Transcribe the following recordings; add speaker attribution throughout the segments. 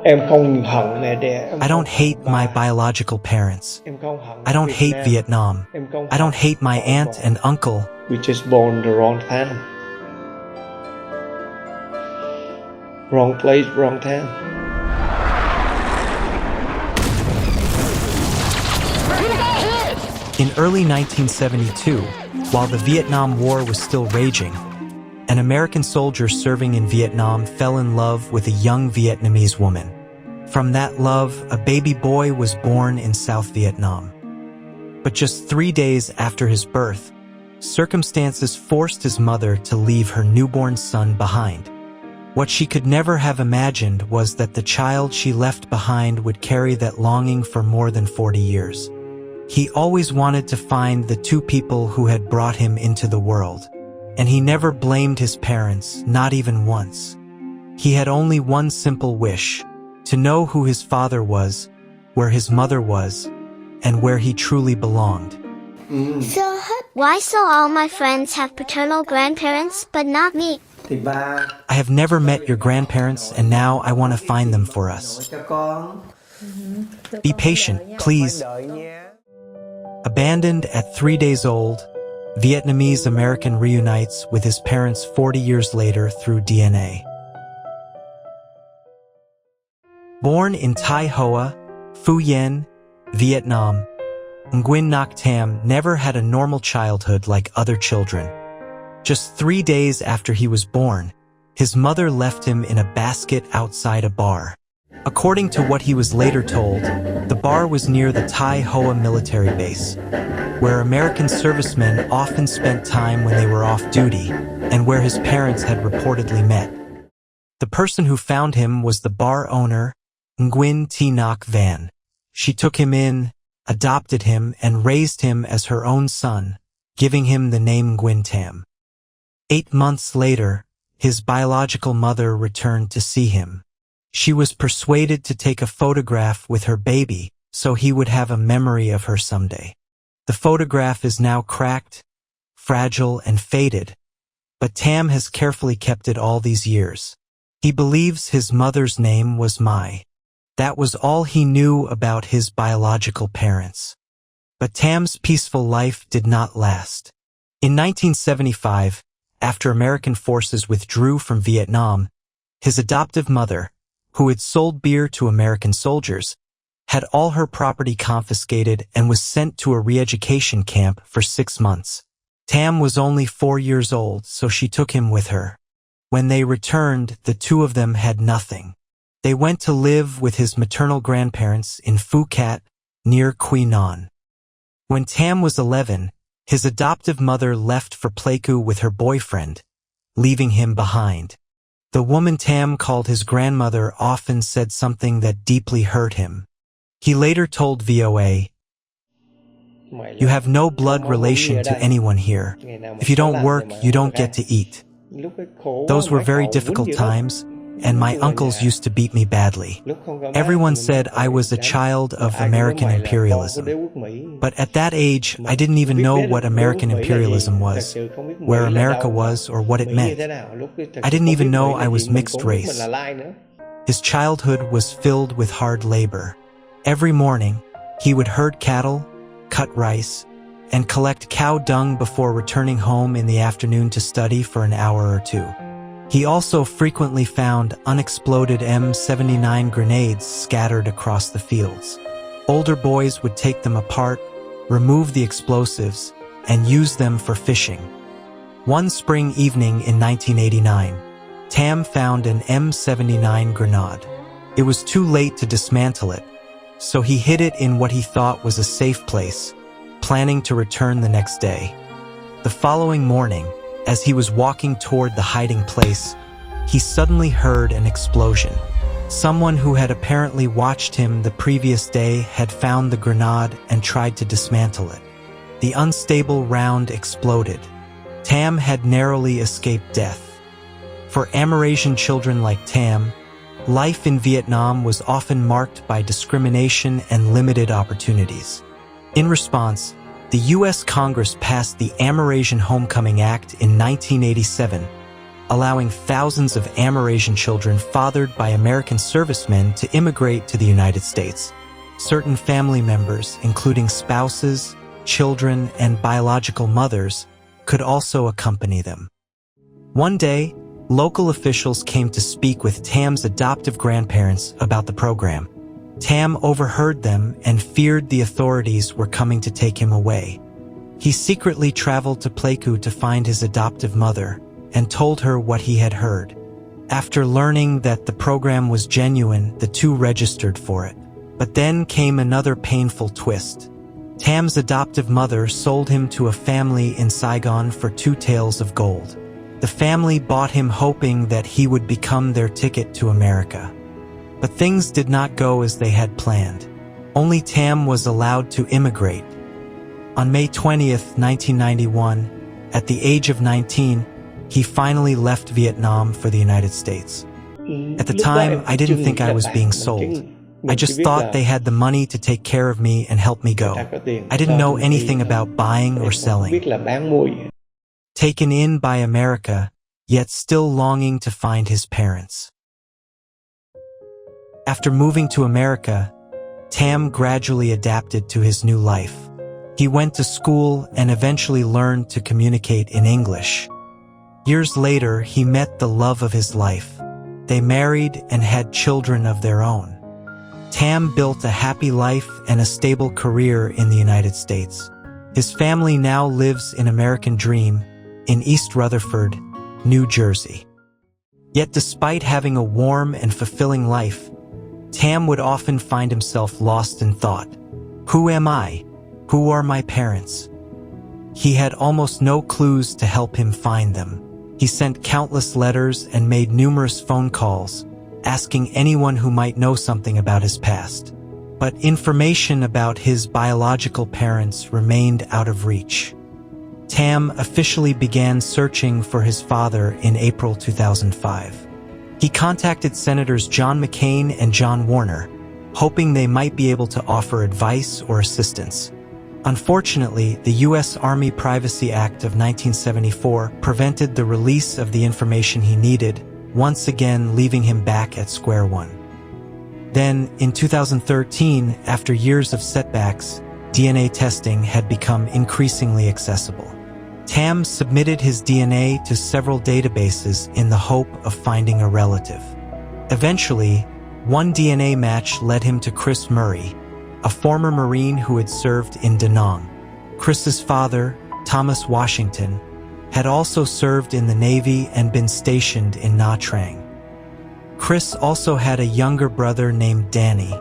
Speaker 1: Em không hận mẹ đẻ, em
Speaker 2: I
Speaker 1: không
Speaker 2: don't hate
Speaker 1: hận
Speaker 2: my
Speaker 1: bà,
Speaker 2: biological parents.
Speaker 1: em không hận
Speaker 2: I don't
Speaker 1: Việt
Speaker 2: hate
Speaker 1: Nam,
Speaker 2: Vietnam.
Speaker 1: em không
Speaker 2: I don't
Speaker 1: hận
Speaker 2: hate my
Speaker 1: họ
Speaker 2: aunt
Speaker 1: bỏ.
Speaker 2: and uncle.
Speaker 1: We just born the wrong time. Wrong place, wrong time.
Speaker 2: In early 1972, while the Vietnam War was still raging, an American soldier serving in Vietnam fell in love with a young Vietnamese woman. From that love, a baby boy was born in South Vietnam. But just 3 days after his birth, circumstances forced his mother to leave her newborn son behind. What she could never have imagined was that the child she left behind would carry that longing for more than 40 years. He always wanted to find the two people who had brought him into the world, and he never blamed his parents, not even once. He had only one simple wish: to know who his father was, where his mother was, and where he truly belonged.
Speaker 3: So, why so all my friends have paternal grandparents, but not me?
Speaker 1: Thì ba
Speaker 2: I have never met your grandparents, and now I want to find them for us.
Speaker 1: cho con.
Speaker 2: Be patient, please.
Speaker 1: Đợi nha.
Speaker 2: Abandoned at 3 days old, Vietnamese-American reunites with his parents 40 years later through DNA. Born in Tai Hoa, Phu Yen, Vietnam, Nguyen Ngoc Tam never had a normal childhood like other children. Just 3 days after he was born, his mother left him in a basket outside a bar. According to what he was later told, the bar was near the Tai Hoa military base, where American servicemen often spent time when they were off duty, and where his parents had reportedly met. The person who found him was the bar owner, Nguyen Ngoc Van. She took him in, adopted him, and raised him as her own son, giving him the name Nguyen Tam. 8 months later, his biological mother returned to see him. She was persuaded to take a photograph with her baby so he would have a memory of her someday. The photograph is now cracked, fragile, and faded, but Tam has carefully kept it all these years. He believes his mother's name was Mai. That was all he knew about his biological parents. But Tam's peaceful life did not last. In 1975, after American forces withdrew from Vietnam, his adoptive mother, who had sold beer to American soldiers, had all her property confiscated and was sent to a re-education camp for 6 months. Tam was only 4 years old, so she took him with her. When they returned, the two of them had nothing. They went to live with his maternal grandparents in Phu Cat, near Quy Nhon. When Tam was 11, his adoptive mother left for Pleiku with her boyfriend, leaving him behind. The woman Tam called his grandmother often said something that deeply hurt him. He later told VOA, "You have no blood relation to anyone here. If you don't work, you don't get to eat." Those were very difficult times, and my uncles used to beat me badly. Everyone said I was a child of American imperialism. But at that age, I didn't even know what American imperialism was, where America was, or what it meant. I didn't even know I was mixed race. His childhood was filled with hard labor. Every morning, he would herd cattle, cut rice, and collect cow dung before returning home in the afternoon to study for an hour or two. He also frequently found unexploded M79 grenades scattered across the fields. Older boys would take them apart, remove the explosives, and use them for fishing. One spring evening in 1989, Tam found an M79 grenade. It was too late to dismantle it, so he hid it in what he thought was a safe place, planning to return the next day. The following morning, as he was walking toward the hiding place, he suddenly heard an explosion. Someone who had apparently watched him the previous day had found the grenade and tried to dismantle it. The unstable round exploded. Tam had narrowly escaped death. For Amerasian children like Tam, life in Vietnam was often marked by discrimination and limited opportunities. In response, the U.S. Congress passed the Amerasian Homecoming Act in 1987, allowing thousands of Amerasian children fathered by American servicemen to immigrate to the United States. Certain family members, including spouses, children, and biological mothers, could also accompany them. One day, local officials came to speak with Tam's adoptive grandparents about the program. Tam overheard them and feared the authorities were coming to take him away. He secretly traveled to Pleiku to find his adoptive mother and told her what he had heard. After learning that the program was genuine, the two registered for it. But then came another painful twist. Tam's adoptive mother sold him to a family in Saigon for 2 taels of gold. The family bought him hoping that he would become their ticket to America. But things did not go as they had planned. Only Tam was allowed to immigrate. On May 20th, 1991, at the age of 19, he finally left Vietnam for the United States. At the time, I didn't think I was being sold. I just thought they had the money to take care of me and help me go. I didn't know anything about buying or selling. Taken in by America, yet still longing to find his parents. After moving to America, Tam gradually adapted to his new life. He went to school and eventually learned to communicate in English. Years later, he met the love of his life. They married and had children of their own. Tam built a happy life and a stable career in the United States. His family now lives in American Dream in East Rutherford, New Jersey. Yet despite having a warm and fulfilling life, Tam would often find himself lost in thought. Who am I? Who are my parents? He had almost no clues to help him find them. He sent countless letters and made numerous phone calls, asking anyone who might know something about his past. But information about his biological parents remained out of reach. Tam officially began searching for his father in April 2005. He contacted Senators John McCain and John Warner, hoping they might be able to offer advice or assistance. Unfortunately, the U.S. Army Privacy Act of 1974 prevented the release of the information he needed, once again leaving him back at square one. Then, in 2013, after years of setbacks, DNA testing had become increasingly accessible. Tam submitted his DNA to several databases in the hope of finding a relative. Eventually, one DNA match led him to Chris Murray, a former Marine who had served in Da Nang. Chris's father, Thomas Washington, had also served in the Navy and been stationed in Nha Trang. Chris also had a younger brother named Danny,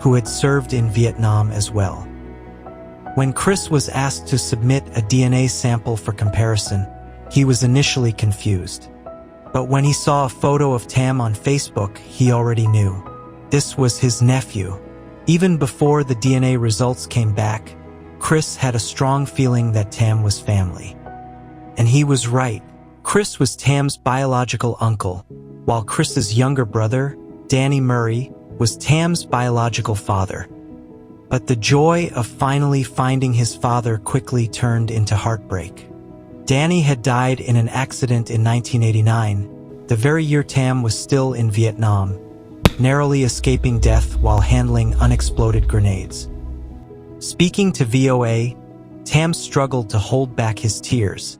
Speaker 2: who had served in Vietnam as well. When Chris was asked to submit a DNA sample for comparison, he was initially confused. But when he saw a photo of Tam on Facebook, he already knew. This was his nephew. Even before the DNA results came back, Chris had a strong feeling that Tam was family. And he was right. Chris was Tam's biological uncle, while Chris's younger brother, Danny Murray, was Tam's biological father. But the joy of finally finding his father quickly turned into heartbreak. Danny had died in an accident in 1989, the very year Tam was still in Vietnam, narrowly escaping death while handling unexploded grenades. Speaking to VOA, Tam struggled to hold back his tears.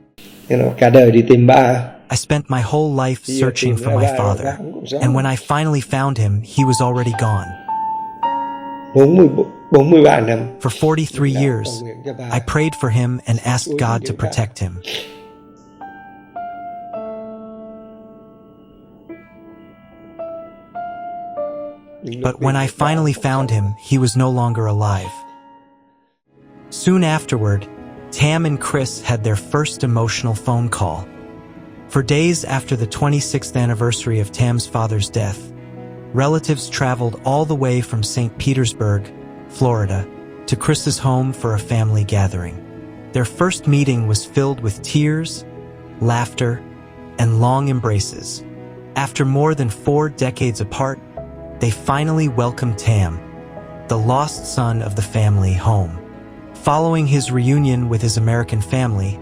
Speaker 1: Cả đời đi tìm ba.
Speaker 2: I spent my whole life searching for my father, and when I finally found him, he was already gone.
Speaker 1: 43 năm.
Speaker 2: For 43 years, I prayed for him and asked God to protect him. But when I finally found him, he was no longer alive. Soon afterward, Tam and Chris had their first emotional phone call. For days after the 26th anniversary of Tam's father's death, relatives traveled all the way from St. Petersburg, Florida, to Chris's home for a family gathering. Their first meeting was filled with tears, laughter, and long embraces. After more than 4 decades apart, they finally welcomed Tam, the lost son of the family, home. Following his reunion with his American family,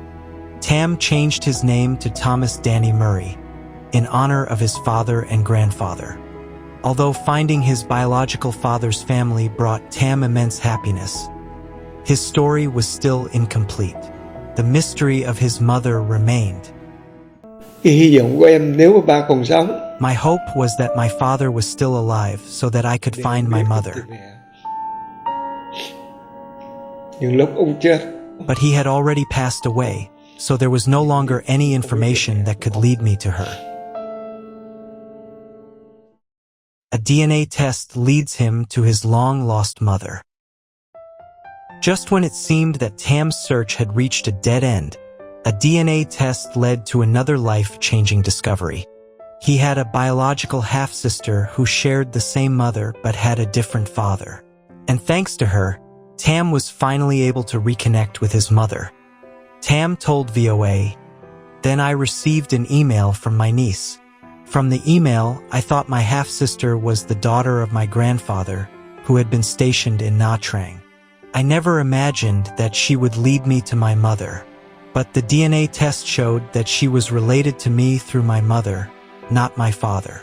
Speaker 2: Tam changed his name to Thomas Danny Murray. in honor of his father and grandfather. Although finding his biological father's family brought Tam immense happiness, his story was still incomplete. The mystery of his mother remained.
Speaker 1: Cái hy vọng của em nếu mà ba còn sống.
Speaker 2: My hope was that my father was still alive so that I could find my mother.
Speaker 1: Nhưng lúc ông chết,
Speaker 2: But he had already passed away, so there was no longer any information that could lead me to her. A DNA test leads him to his long-lost mother. Just when it seemed that Tam's search had reached a dead end, a DNA test led to another life-changing discovery. He had a biological half-sister who shared the same mother but had a different father. And thanks to her, Tam was finally able to reconnect with his mother. Tam told VOA, "Then I received an email from my niece. From the email, I thought my half-sister was the daughter of my grandfather, who had been stationed in Nha Trang. I never imagined that she would lead me to my mother. But the DNA test showed that she was related to me through my mother, not my father.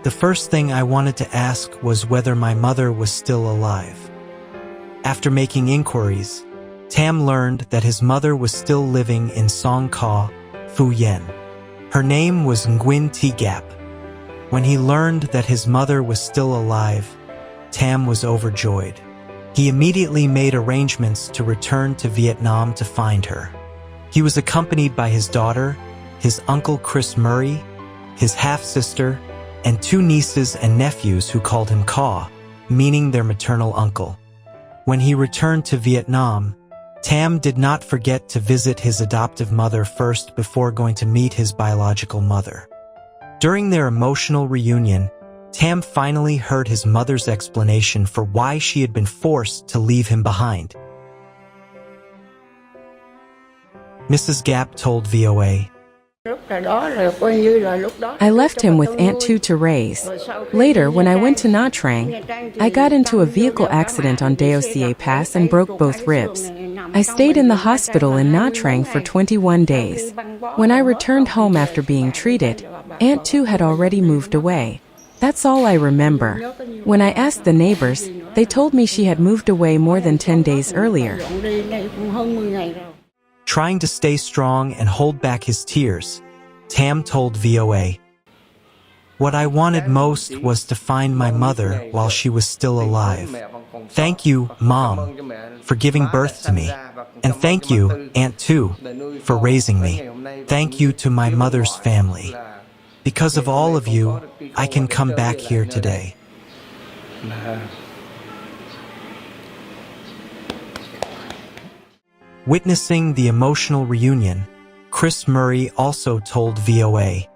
Speaker 2: The first thing I wanted to ask was whether my mother was still alive." After making inquiries, Tam learned that his mother was still living in Song Kha, Phu Yen. Her name was Nguyen Thi Gap. When he learned that his mother was still alive, Tam was overjoyed. He immediately made arrangements to return to Vietnam to find her. He was accompanied by his daughter, his uncle Chris Murray, his half-sister, and 2 nieces and nephews who called him Kha, meaning their maternal uncle. When he returned to Vietnam, Tam did not forget to visit his adoptive mother first before going to meet his biological mother. During their emotional reunion, Tam finally heard his mother's explanation for why she had been forced to leave him behind. Mrs. Gap told VOA,
Speaker 4: I left him with Aunt Tu to raise. Later, when I went to Nha Trang, I got into a vehicle accident on Doca Pass and broke both ribs. I stayed in the hospital in Nha Trang for 21 days. When I returned home after being treated, Aunt Tu had already moved away. That's all I remember. When I asked the neighbors, they told me she had moved away more than 10 days earlier.
Speaker 2: Trying to stay strong and hold back his tears, Tam told VOA, "What I wanted most was to find my mother while she was still alive. Thank you, Mom, for giving birth to me. And thank you, Aunt Tu, for raising me. Thank you to my mother's family. Because of all of you, I can come back here today." Witnessing the emotional reunion, Chris Murray also told VOA,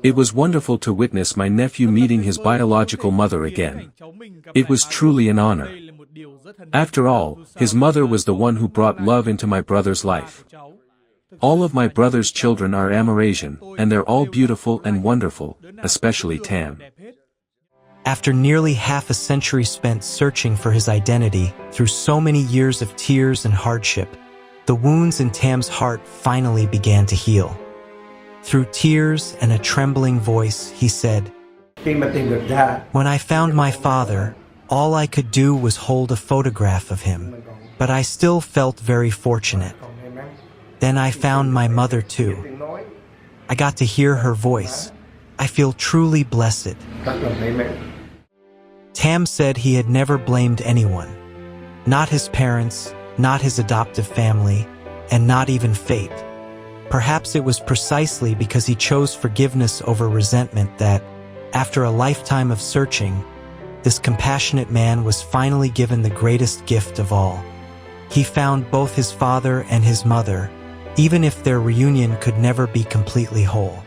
Speaker 5: "It was wonderful to witness my nephew meeting his biological mother again. It was truly an honor. After all, his mother was the one who brought love into my brother's life. All of my brother's children are Amerasian, and they're all beautiful and wonderful, especially Tam."
Speaker 2: After nearly half a century spent searching for his identity through so many years of tears and hardship, the wounds in Tam's heart finally began to heal. Through tears and a trembling voice, he said, "When I found my father, all I could do was hold a photograph of him, but I still felt very fortunate. Then I found my mother too. I got to hear her voice. I feel truly blessed." Tam said he had never blamed anyone, not his parents, not his adoptive family, and not even fate. Perhaps it was precisely because he chose forgiveness over resentment that, after a lifetime of searching, this compassionate man was finally given the greatest gift of all. He found both his father and his mother, even if their reunion could never be completely whole.